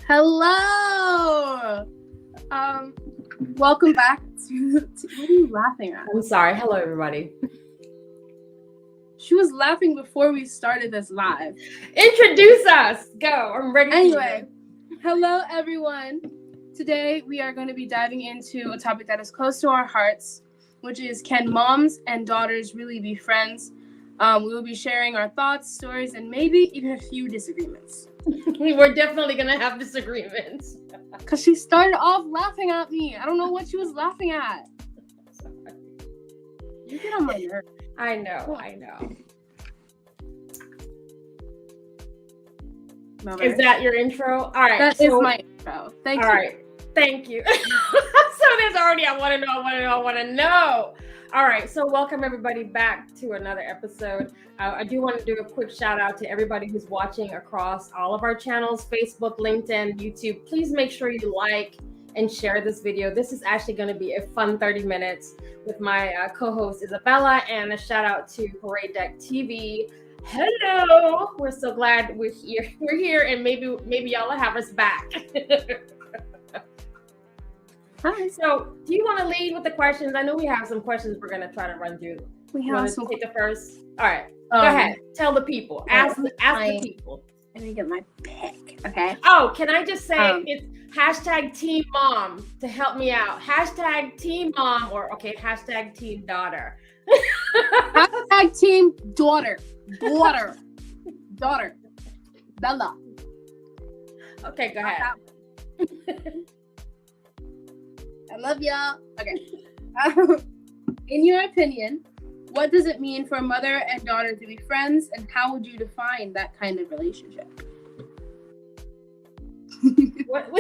Hello. Welcome back to what are you laughing at? I'm sorry. Hello, everybody. She was laughing before we started this live. Introduce us. Go. I'm ready. Anyway, hello everyone. Today we are going to be diving into a topic that is close to our hearts, which is, can moms and daughters really be friends? We will be sharing our thoughts, stories, and maybe even a few disagreements. We're definitely going to have disagreements. Because she started off laughing at me. I don't know what she was laughing at. Sorry. You get on my nerves. I know. Is that your intro? All right. That is my intro. Thank you. All right. Thank you. So there's already, I want to know. All right. So welcome everybody back to another episode. I do want to do a quick shout out to everybody who's watching across all of our channels, Facebook, LinkedIn, YouTube. Please make sure you like and share this video. This is actually going to be a fun 30 minutes with my co-host Isabella, and a shout out to Parade Deck TV. Hello. We're so glad we're here, and maybe y'all will have us back. Hi. So, do you want to lead with the questions? I know we have some questions we're going to try to run through. We You have want some. to take the first? All right. Go ahead. Tell the people. Ask the people. Let me get my pick. Okay. Oh, can I just say it's hashtag Team Mom to help me out. Hashtag Team Mom, or hashtag Team Daughter. Hashtag Team Daughter. Daughter. Bella. Okay, go ahead. I love y'all. Okay. In your opinion, what does it mean for a mother and daughter to be friends, and how would you define that kind of relationship? What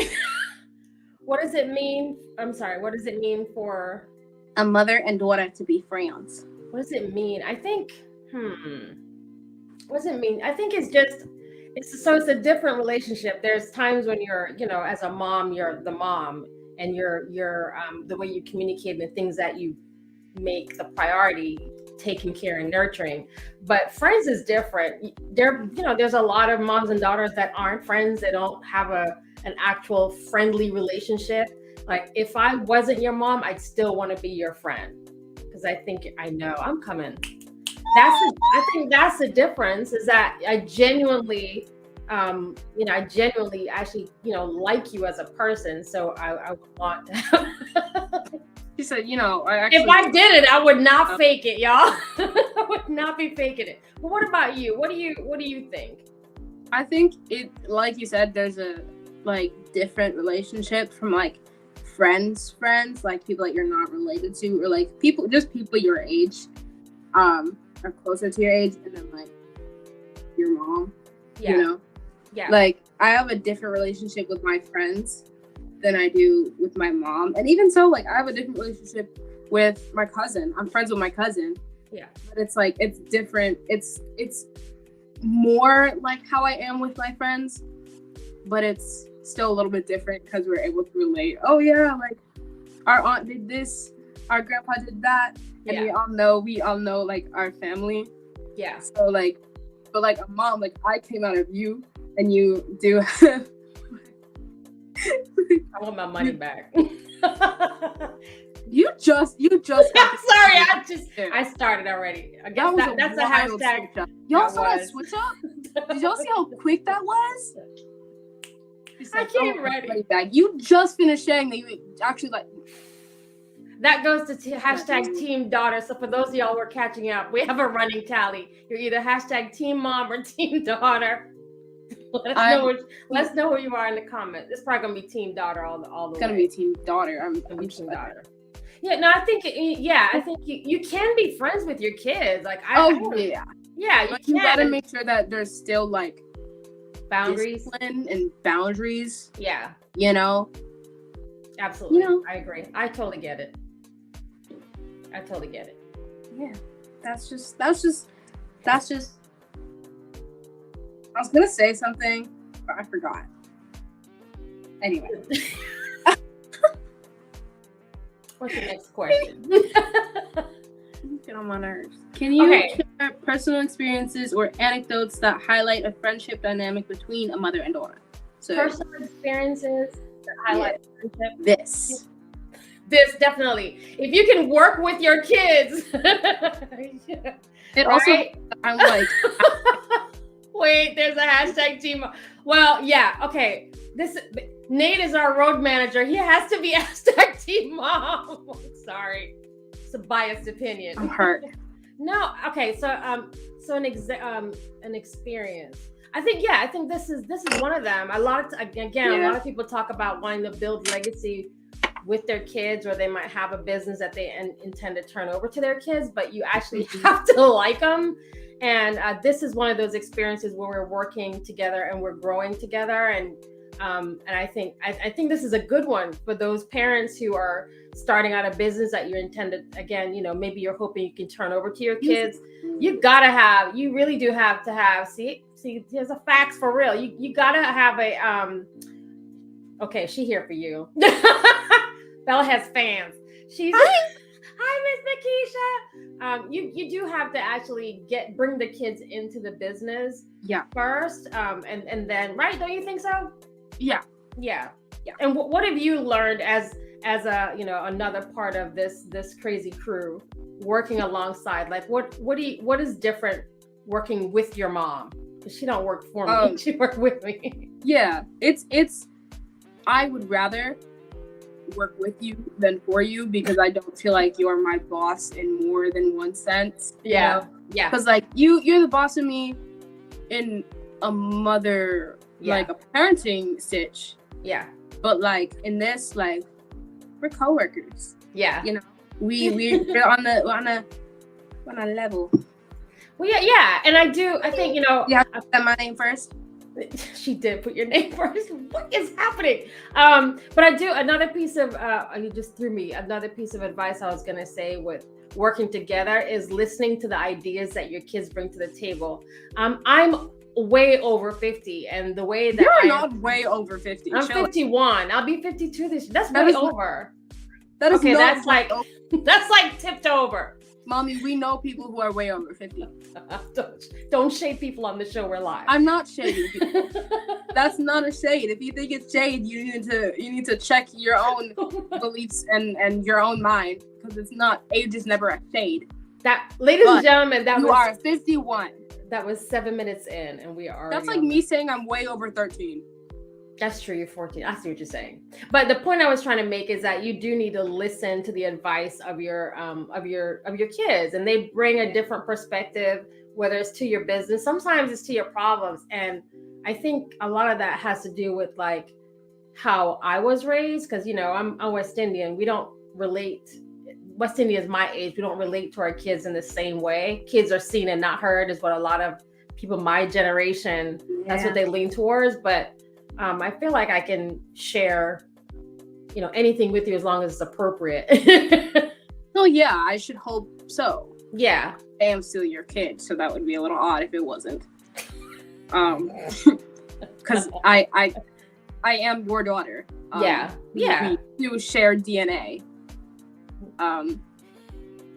does it mean? I'm sorry. What does it mean for a mother and daughter to be friends? What does it mean? I think, what does it mean? I think it's a different relationship. There's times when you're, as a mom, you're the mom, and you're the way you communicate and the things that you make the priority, taking care and nurturing. But friends is different. There's a lot of moms and daughters that aren't friends. They don't have an actual friendly relationship. Like, if I wasn't your mom, I'd still want to be your friend, because I know I'm coming. I think that's the difference, is that I genuinely actually, like you as a person. So I would want to. She said, if I did it, I would not fake it, y'all. I would not be faking it. But what about you? What do you think? I think it, like you said, there's a different relationship from friends, like people that you're not related to, or people your age, are closer to your age, and then your mom. Yeah. Yeah. I have a different relationship with my friends than I do with my mom. And even so, I have a different relationship with my cousin. I'm friends with my cousin. Yeah. But it's different. It's more like how I am with my friends, but it's still a little bit different because we're able to relate. Oh yeah, our aunt did this, our grandpa did that. And we all know our family. Yeah. So but a mom, I came out of you, and you do. I want my money back. You just. I'm sorry. I started already. I guess that's a hashtag. Y'all saw that switch up? Did y'all see how quick that was? I came ready. Back. You just finished saying that you actually That goes to hashtag Team Daughter. So for those of y'all who are catching up, we have a running tally. You're either hashtag Team Mom or Team Daughter. Let us know who you are in the comments. It's probably gonna be Team Daughter all the way. It's gonna be Team Daughter. I'm Team Daughter. Yeah, no, I think you can be friends with your kids. You gotta make sure that there's still boundaries and boundaries. Yeah. Absolutely. I agree. I totally get it. Yeah. That's just I was gonna say something, but I forgot. Anyway. What's the next question? Get on my nerves. Can you share personal experiences or anecdotes that highlight a friendship dynamic between a mother and daughter? So personal experiences that highlight friendship. this Definitely. If you can work with your kids, it also, right? I'm like, Wait, there's a hashtag team. Well, yeah, okay. Nate is our road manager. He has to be hashtag team mom. Sorry, it's a biased opinion. I'm hurt. No, okay. So an experience. I think this is one of them. A lot of people talk about wanting to build legacy with their kids, or they might have a business that they intend to turn over to their kids, but you actually have to like them. And this is one of those experiences where we're working together and we're growing together. And I think this is a good one for those parents who are starting out a business that you're intended, again, maybe you're hoping you can turn over to your kids. You really do have to have, see, there's a facts for real. You gotta have a, okay, she here for you. Bella has fans. She's hi, Miss Makisha. You do have to actually bring the kids into the business first, and then, right? Don't you think so? Yeah. And what have you learned as a another part of this crazy crew working alongside? Like what is different working with your mom? Because she don't work for me, she worked with me. Yeah, it's I would rather work with you than for you, because I don't feel like you're my boss in more than one sense. Yeah. Because like you're the boss of me in a mother, like a parenting stitch. Yeah. But like in this, like we're coworkers. Yeah. We're on a level. Well, yeah. And I think, Yeah, say my name first. She did put your name first. What is happening? But I do another piece of you just threw me another piece of advice I was gonna say with working together is listening to the ideas that your kids bring to the table. I'm way over 50, and the way that you're not way over 50. I'm 51. I'll be 52 this year. That's way over. That is okay. That's like tipped over. Mommy, we know people who are way over 50. Don't shade people on the show. We're live. I'm not shading people. That's not a shade. If you think it's shade, you need to check your own beliefs and your own mind, because it's not. Age is never a shade. That, ladies and gentlemen, you are 51. That was 7 minutes in, and we are. That's like me saying I'm way over 13. That's true. You're 14. I see what you're saying. But the point I was trying to make is that you do need to listen to the advice of your kids, and they bring a different perspective, whether it's to your business, sometimes it's to your problems. And I think a lot of that has to do with like how I was raised, because I'm West Indian. We don't relate. West Indian is my age. We don't relate to our kids in the same way. Kids are seen and not heard is what a lot of people my generation, that's what they lean towards. But I feel like I can share, anything with you as long as it's appropriate. Well, yeah, I should hope so. Yeah. I am still your kid, so that would be a little odd if it wasn't. Because I am your daughter. Yeah. We do share DNA.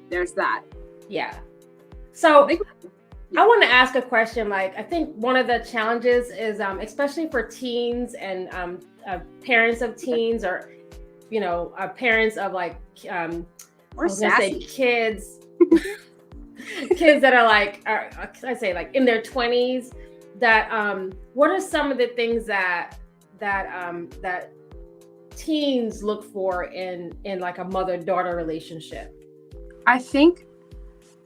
There's that. Yeah. So I want to ask a question. Like, I think one of the challenges is, especially for teens and parents of teens, or parents of like, or sassy kids, kids that are like, I say like in their 20s. That what are some of the things that teens look for in like a mother-daughter relationship? I think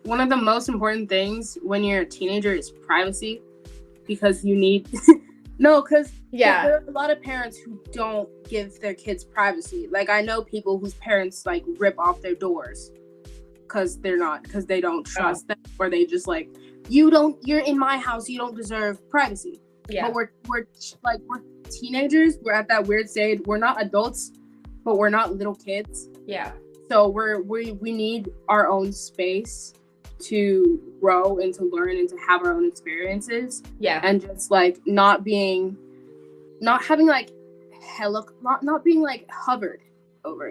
one of the most important things when you're a teenager is privacy, because you need because there are a lot of parents who don't give their kids privacy. Like, I know people whose parents like rip off their doors because they don't trust them, or they just like, you're in my house, you don't deserve privacy. But we're teenagers. We're at that weird stage. We're not adults, but we're not little kids. Yeah. So we need our own space to grow and to learn and to have our own experiences. Yeah. And just like not being like not being like hovered over,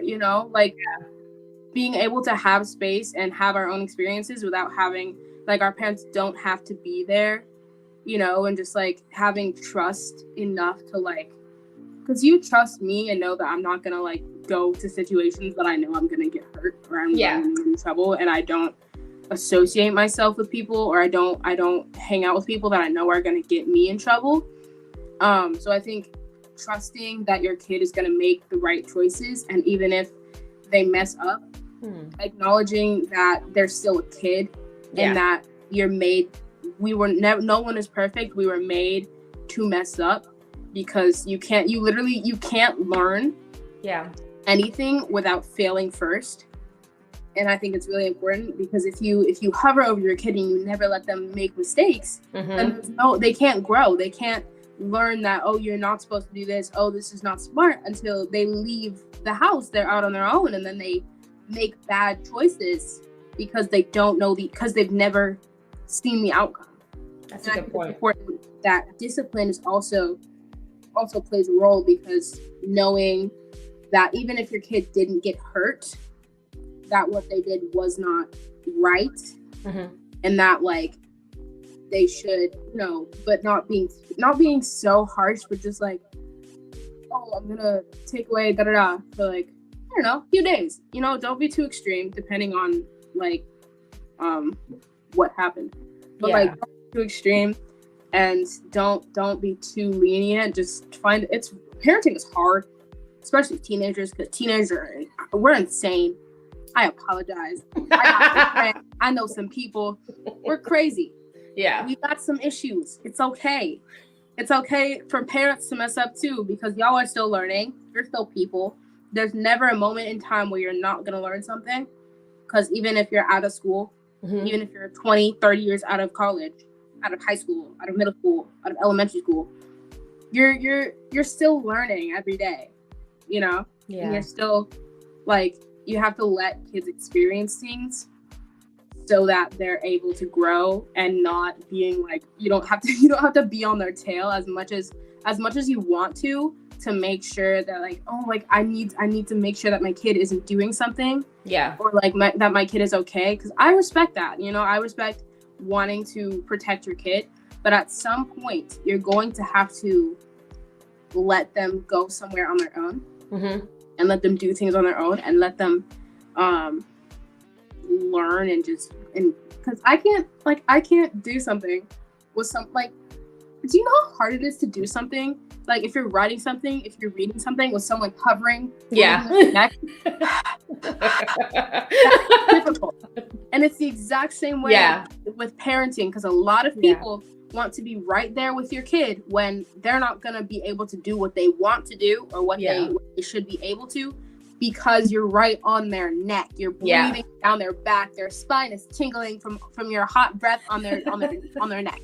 being able to have space and have our own experiences without having, like, our parents don't have to be there you know, and just like having trust enough to like, because you trust me and know that I'm not gonna like go to situations that I know I'm gonna get hurt or I'm gonna get in trouble, and I don't associate myself with people, or I don't hang out with people that I know are gonna get me in trouble. So I think trusting that your kid is gonna make the right choices, and even if they mess up, acknowledging that they're still a kid and that no one is perfect. We were made to mess up, because you can't learn anything without failing first. And I think it's really important, because if you hover over your kid and you never let them make mistakes, then they can't grow. They can't learn that, oh, you're not supposed to do this. Oh, this is not smart, until they leave the house. They're out on their own, and then they make bad choices because they don't know because they've never seen the outcome. That's a good point. It's important that discipline is also plays a role, because knowing that even if your kid didn't get hurt, that what they did was not right, and that like they should, you know, but not being so harsh, but just like, oh, I'm gonna take away for like, I don't know, a few days, you know. Don't be too extreme depending on like what happened, but like don't be too extreme, and don't be too lenient. Just parenting is hard, especially teenagers, because we're insane. I apologize. I know some people. We're crazy. Yeah. We got some issues. It's okay. It's okay for parents to mess up too, because y'all are still learning. You're still people. There's never a moment in time where you're not going to learn something. Because even if you're out of school, even if you're 20, 30 years out of college, out of high school, out of middle school, out of elementary school, you're still learning every day, you know? Yeah. And you're still like, you have to let kids experience things so that they're able to grow, and not being like, you don't have to be on their tail as much as you want to make sure that like, oh, like I need to make sure that my kid isn't doing something, or like that my kid is okay, because I respect that, you know. I respect wanting to protect your kid, but at some point you're going to have to let them go somewhere on their own, and let them do things on their own, and let them learn, and because I can't do something with some, like, do you know how hard it is to do something? Like if you're writing something, if you're reading something with someone hovering your neck, that's difficult. And it's the exact same way with parenting, because a lot of people want to be right there with your kid when they're not going to be able to do what they want to do, or what they should be able to, because you're right on their neck. You're breathing down their back. Their spine is tingling from your hot breath on their neck.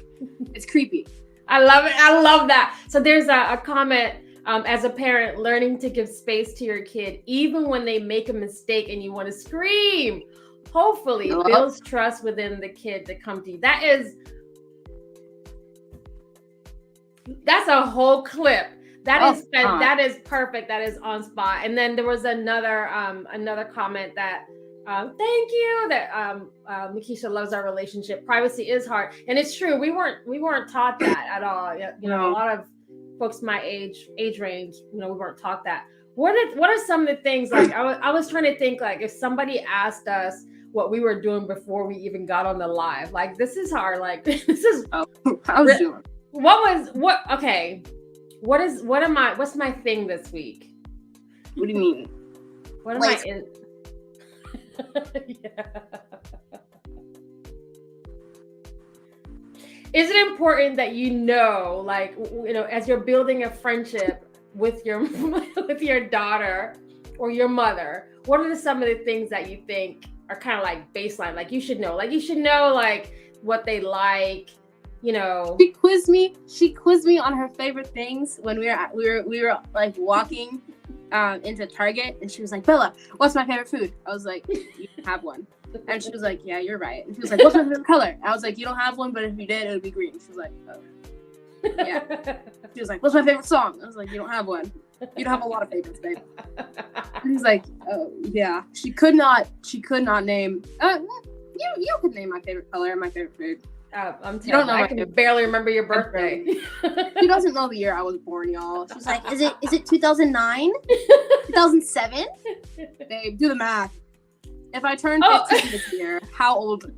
It's creepy. I love it. I love that. So there's a comment, as a parent, learning to give space to your kid, even when they make a mistake and you want to scream, hopefully builds trust within the kid to come to you. That's a whole clip. That is perfect. That is on spot. And then there was another comment that, thank you, that Makisha loves our relationship. Privacy is hard, and it's true. We weren't taught that at all. You know, a lot of folks my age range, you know, we weren't taught that. What are some of the things, like I was trying to think, like if somebody asked us what we were doing before we even got on the live, like this is hard. Like this is what's my thing this week? What do you mean? What am I in? Is it important that like, you know, as you're building a friendship with your daughter or your mother, what are some of the things that you think are kind of like baseline, like you should know like what they like, you know? She quizzed me on her favorite things when we were like walking into Target, and she was like, Bella, what's my favorite food? I was like, you don't have one. And she was like, yeah, you're right. And she was like, what's my favorite color? I was like, you don't have one, but if you did, it would be green. She was like, oh. Yeah. She was like, what's my favorite song? I was like, you don't have one. You don't have a lot of favorites, babe. And he's like, oh yeah. She could not name, you could name my favorite color and my favorite food. I'm You don't terrible. know I can barely remember your birthday. She doesn't know the year I was born, y'all. She's like, is it 2009? 2007? Babe, do the math. If I turn 15 this year, how old? Oh,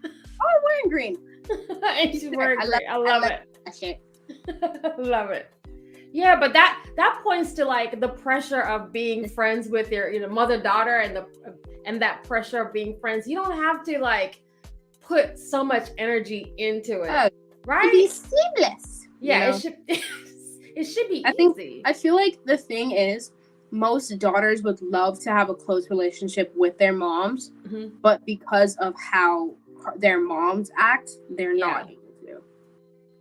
I'm wearing green. And she's wearing green. I love it. That shit. Love it. Yeah, but that points to like the pressure of being friends with your mother-daughter and that pressure of being friends. You don't have to like put so much energy into it, right? It'd be seamless. Yeah, you know? it should be easy. I feel like the thing is, most daughters would love to have a close relationship with their moms, but because of how their moms act, they're not able to.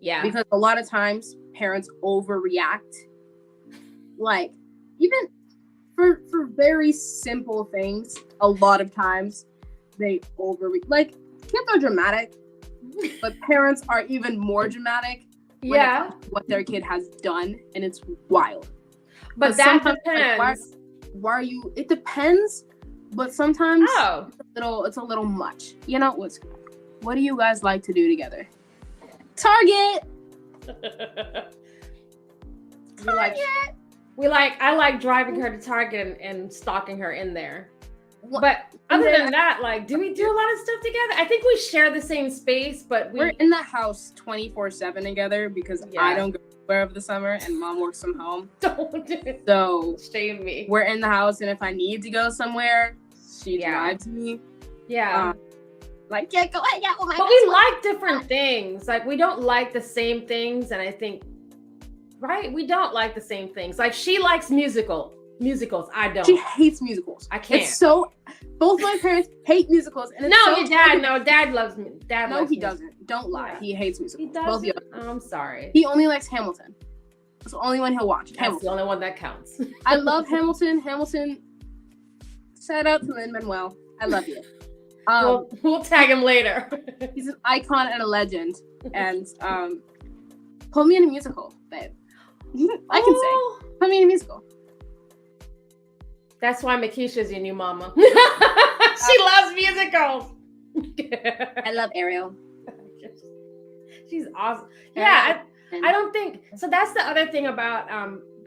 Yeah. Because a lot of times parents overreact. Like, even for very simple things, a lot of times they overreact. Like, kids are dramatic, but parents are even more dramatic when it comes to what their kid has done, and it's wild. But that depends. Like, why are you? It depends, but sometimes it's a little much. You know what do you guys like to do together? Target. I like driving her to Target and stalking her in there. But other than that, like, do we do a lot of stuff together? I think we share the same space, but we're in the house 24/7 together because I don't go anywhere over the summer and mom works from home. Don't do it. So shame me. We're in the house, and if I need to go somewhere, she drives me. Yeah. Like, go hang out with my. But we like different things. Like, we don't like the same things, and I think, right? We don't like the same things. Like, she likes musicals. I don't. She hates musicals. I can't. It's so. Both my parents hate musicals, and Dad loves me. He doesn't. Don't lie. He hates musicals. He doesn't. I'm sorry. He only likes Hamilton. That's the only one he'll watch. That's the only one that counts. I love Hamilton. Shout out to Lin-Manuel. I love you. We'll tag him later. He's an icon and a legend. And put me in a musical, babe. I can say. Put me in a musical. That's why Makisha's your new mama. She loves musicals. I love Ariel. She's awesome. Yeah, I don't think so. That's the other thing about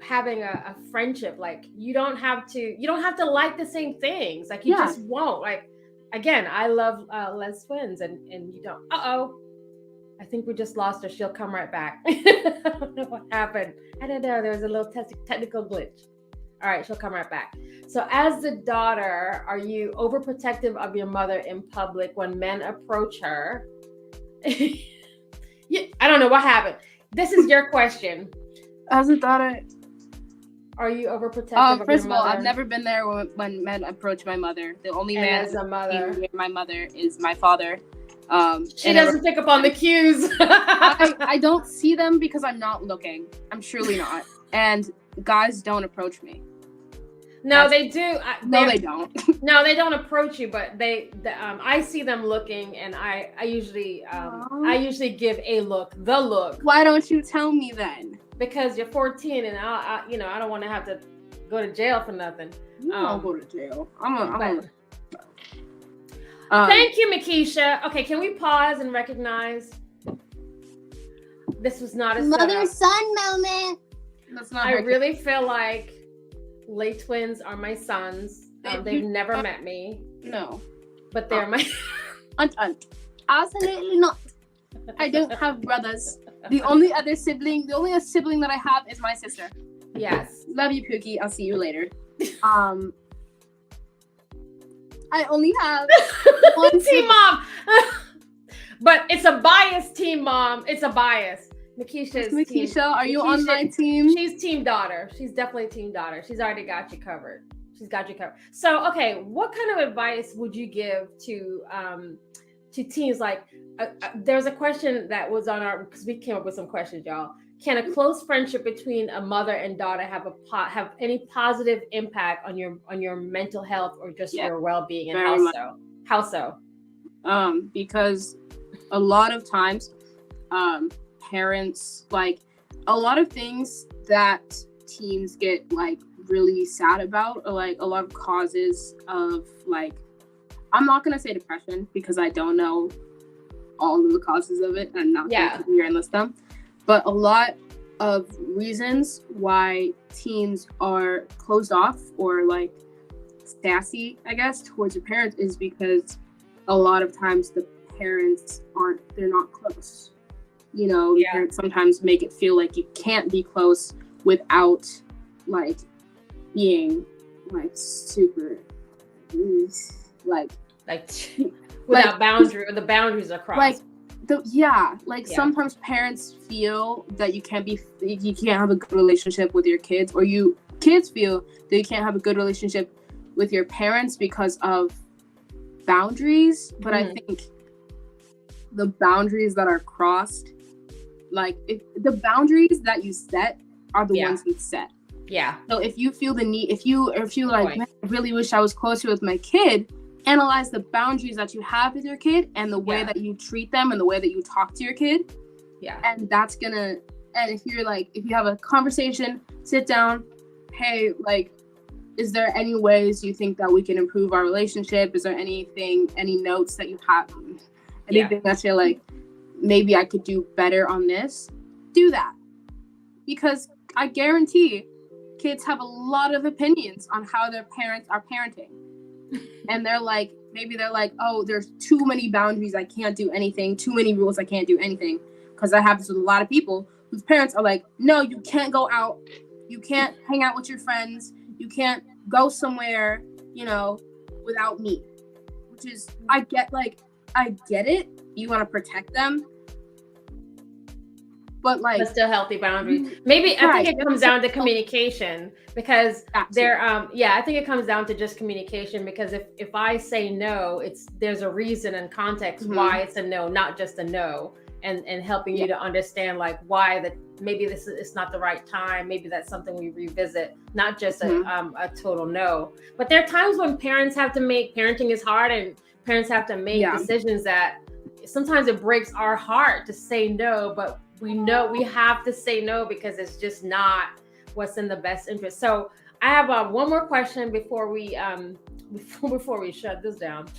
having a friendship. Like, you don't have to like the same things. Like, you just won't. Like, again, I love Les Twins, and you don't. I think we just lost her. She'll come right back. I don't know what happened. I don't know. There was a little technical glitch. All right, she'll come right back. So as the daughter, are you overprotective of your mother in public when men approach her? I don't know what happened. This is your question. As a daughter, are you overprotective of your mother? First of all, I've never been there when men approach my mother. The only man as a mother, my mother is my father. She doesn't pick up on the cues. I don't see them because I'm not looking. I'm truly not. And guys don't approach me. No, they do. They don't. No, they don't approach you, but I see them looking, and I usually give the look. Why don't you tell me then? Because you're 14, and I don't want to have to go to jail for nothing. You don't go to jail. Thank you, Makisha. Okay, can we pause and recognize this was not a mother-son moment? That's not. I really feel like Lay Twins are my sons. They've never met me. No. But they're my... Absolutely not. I don't have brothers. The only sibling that I have is my sister. Yes. Love you, Pookie. I'll see you later. I only have one team mom. But it's a bias, team mom. It's a bias. Makisha, are you on my team? She's team daughter. She's definitely team daughter. She's already got you covered. So, okay, what kind of advice would you give to teens? Like, there's a question that was on because we came up with some questions, y'all. Can a close friendship between a mother and daughter have any positive impact on your mental health or just your well-being? And how so? Because a lot of times, parents, like, a lot of things that teens get like really sad about, or like a lot of causes of, like, I'm not gonna say depression because I don't know all of the causes of it. I'm not going Yeah. to sit here and list them. But a lot of reasons why teens are closed off or like sassy, I guess, towards their parents is because a lot of times the parents they're not close. You know, Yeah. parents sometimes make it feel like you can't be close without like being like super like without boundary, or the boundaries are crossed. Sometimes parents feel that you can't have a good relationship with your kids, or kids feel that you can't have a good relationship with your parents because of boundaries. But I think the boundaries that are crossed, like the boundaries that you set are the ones you set. Yeah. So if you feel the need, if you like, man, I really wish I was closer with my kid, analyze the boundaries that you have with your kid and the way that you treat them and the way that you talk to your kid. Yeah. And if you have a conversation, sit down, hey, like, is there any ways you think that we can improve our relationship? Is there any notes that you have? Anything that you're like, maybe I could do better on this? Do that. Because I guarantee kids have a lot of opinions on how their parents are parenting. And maybe they're like, oh, there's too many boundaries, I can't do anything, too many rules, I can't do anything. Because that happens with a lot of people whose parents are like, no, you can't go out, you can't hang out with your friends, you can't go somewhere, without me. Which is, I get it, you want to protect them, but still healthy boundaries. Maybe I think it comes down to communication, because I think it comes down to just communication, because if I say no, there's a reason and context why it's a no, not just a no, and helping you to understand like why that maybe it's not the right time, maybe that's something we revisit, not just a total no. But there are times when parenting is hard, and parents have to make decisions that sometimes it breaks our heart to say no, but we know we have to say no because it's just not what's in the best interest. So I have one more question before we shut this down.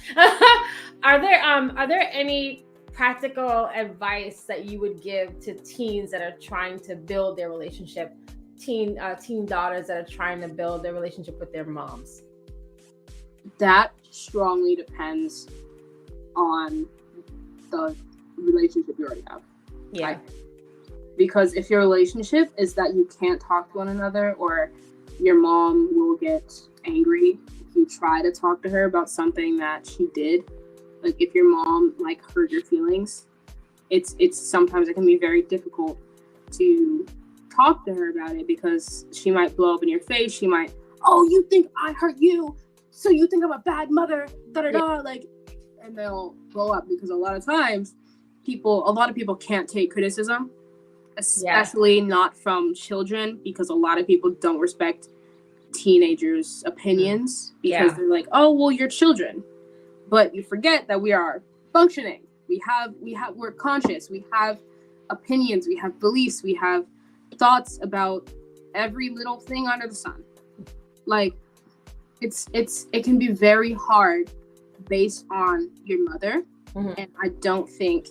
Are there any practical advice that you would give to teens that are trying to build their relationship, teen daughters that are trying to build their relationship with their moms? That strongly depends on the relationship you already have. Yeah. Because if your relationship is that you can't talk to one another, or your mom will get angry if you try to talk to her about something that she did, like if your mom like hurt your feelings, it's sometimes it can be very difficult to talk to her about it, because she might blow up in your face. She might, oh, you think I hurt you, so you think I'm a bad mother, and they'll blow up, because a lot of people can't take criticism, especially not from children, because a lot of people don't respect teenagers' opinions because they're like, oh, well, you're children. But you forget that we are functioning. We're conscious. We have opinions. We have beliefs. We have thoughts about every little thing under the sun. Like, it can be very hard based on your mother. And I don't think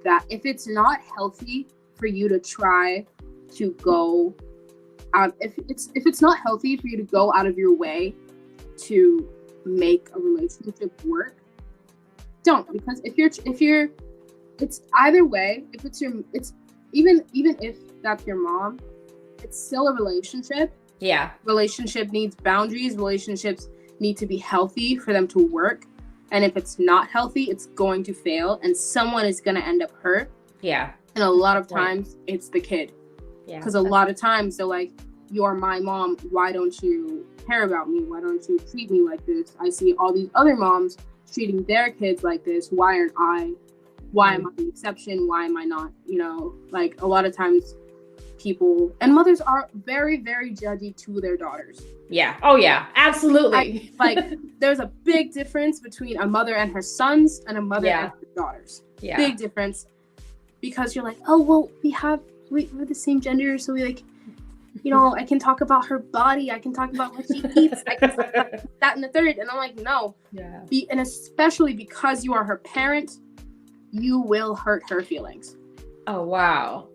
that if it's not healthy for you to try to go out, if it's not healthy for you to go out of your way to make a relationship work, don't. Because if you're it's either way, it's even if that's your mom, it's still a relationship. Relationship needs boundaries. Relationships need to be healthy for them to work. And if it's not healthy, it's going to fail, and someone is going to end up hurt. And a lot of times it's the kid. Because a lot of times they're like, you're my mom, why don't you care about me? Why don't you treat me like this? I see all these other moms treating their kids like this. Why am I the exception? Why am I not? Like, a lot of times people and mothers are very, very judgy to their daughters. Oh yeah, absolutely. There's a big difference between a mother and her sons and a mother and her daughters. Big difference. Because you're like, oh, well, we're the same gender, so we like, I can talk about her body, I can talk about what she eats, I can talk about that and the third. And I'm like, no. And especially because you are her parent, you will hurt her feelings. Oh, wow.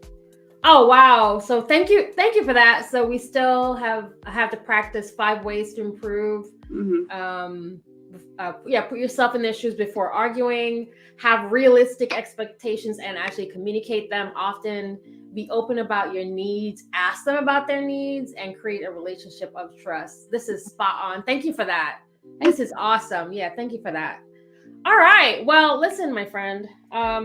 Oh, wow. So thank you for that. So we still have to practice 5 ways to improve. Put yourself in their shoes before arguing, have realistic expectations and actually communicate them often, be open about your needs, ask them about their needs, and create a relationship of trust. This is spot on. Thank you for that. This is awesome. Yeah, thank you for that. All right. Well, listen, my friend. I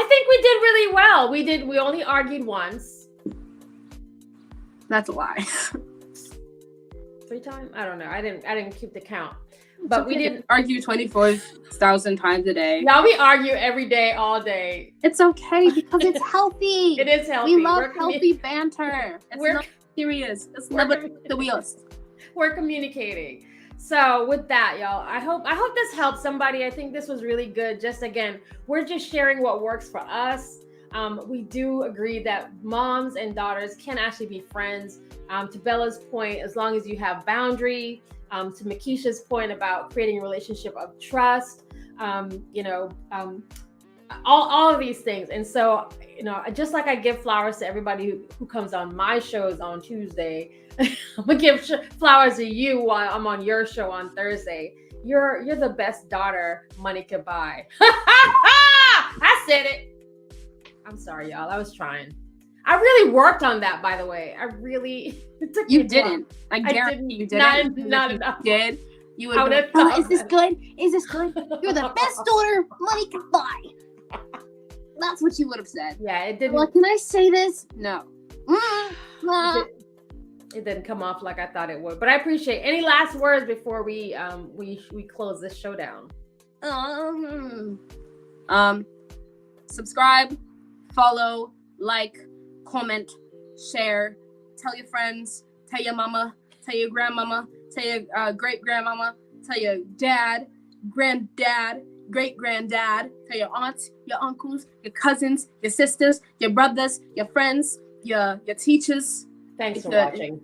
think we did really well. We only argued once. That's a lie. 3 times? I don't know. I didn't keep the count. But we didn't argue 24,000 times a day. Yeah, we argue every day, all day. It's okay because it's healthy. It is healthy. We love healthy banter. It's not serious. It's never the wheels. We're communicating. So with that, y'all, I hope this helped somebody. I think this was really good. Just again, we're just sharing what works for us. We do agree that moms and daughters can actually be friends. To Bella's point, as long as you have boundary. To Makisha's point about creating a relationship of trust. All of these things. And so, just like I give flowers to everybody who comes on my shows on Tuesday, I'm gonna give flowers to you while I'm on your show on Thursday. You're the best daughter money could buy. I said it. I'm sorry, y'all. I was trying. I really worked on that, by the way. You didn't. I guarantee you didn't. Not enough. You did. You would have been, is this good? Is this good? You're the best daughter money could buy. That's what you would have said. Yeah, it didn't. Well, can I say this? No. It didn't come off like I thought it would. But I appreciate any last words before we close this show down. Subscribe, follow, like, comment, share, tell your friends, tell your mama, tell your grandmama, tell your great-grandmama, tell your dad, granddad, great-granddad, tell your aunts, your uncles, your cousins, your sisters, your brothers, your friends, your teachers. Thanks for watching.